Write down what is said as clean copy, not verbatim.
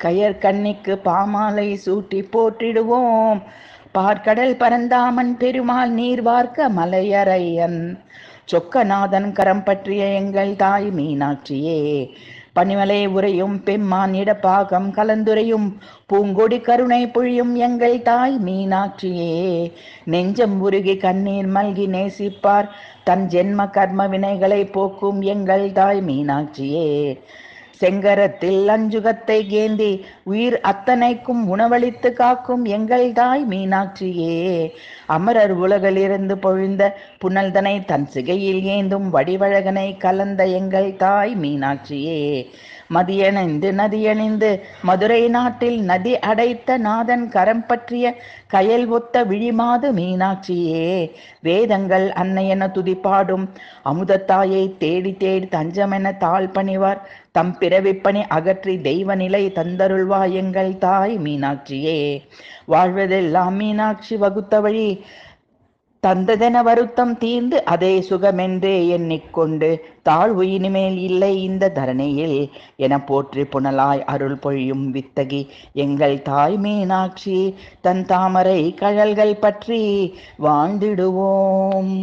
கயற்கண்ணிக்கு பாமாலை சூட்டி போற்றிடுவோம். பார்க்கடல் பரந்தாமன் பெருமாள் நீர் வார்க்க மலையரையன் சொக்கநாதன் கரம் பற்றிய எங்கள் தாய் மீனாட்சியே. பனிமலை உரையும் பெம்மான் இடப்பாகம் கலந்துரையும் பூங்கொடி கருணை பொழியும் எங்கள் தாய் மீனாட்சியே. நெஞ்சம் உருகி கண்ணீர் மல்கி நேசிப்பார் தன் ஜென்ம கர்ம வினைகளை போக்கும் எங்கள் தாய் மீனாட்சியே. செங்கரத்தில் அஞ்சுகத்தை கேந்தி உயிர் அத்தனைக்கும் உணவளித்து காக்கும் எங்கள் தாய் மீனாட்சியே. அமரர் உலகிலிருந்து பொழிந்த புனல்தனை தன் சிகையில் ஏந்தும் வடிவழகனை கலந்த எங்கள் தாய் மீனாட்சியே. மதியணிந்து நதியணிந்து மதுரை நாட்டில் நதி அடைத்த நாதன் கரம் பற்றிய கயல் ஒத்த விழிமாது மீனாட்சியே. வேதங்கள் அன்னையென துதிப்பாடும் அமுதத்தாயை தேடி தேடி தஞ்சமென தாழ் பணிவார் தம் பிறவிப்பணி அகற்றி தெய்வ நிலை தந்தருள்வா எங்கள் தாய் மீனாட்சியே. வாழ்வதெல்லாம் மீனாட்சி வகுத்த வழி தந்ததென வருத்தம் தீர்ந்து அதே சுகமென்றே எண்ணிக்கொண்டு தாழ்வு இனிமேல் இல்லை இந்த தரணியில் என போற்றி புனலாய் அருள் பொழியும் வித்தகி எங்கள் தாய் மீனாட்சி. தன் தாமரை கழல்கள் பற்றி வாழ்ந்திடுவோம்.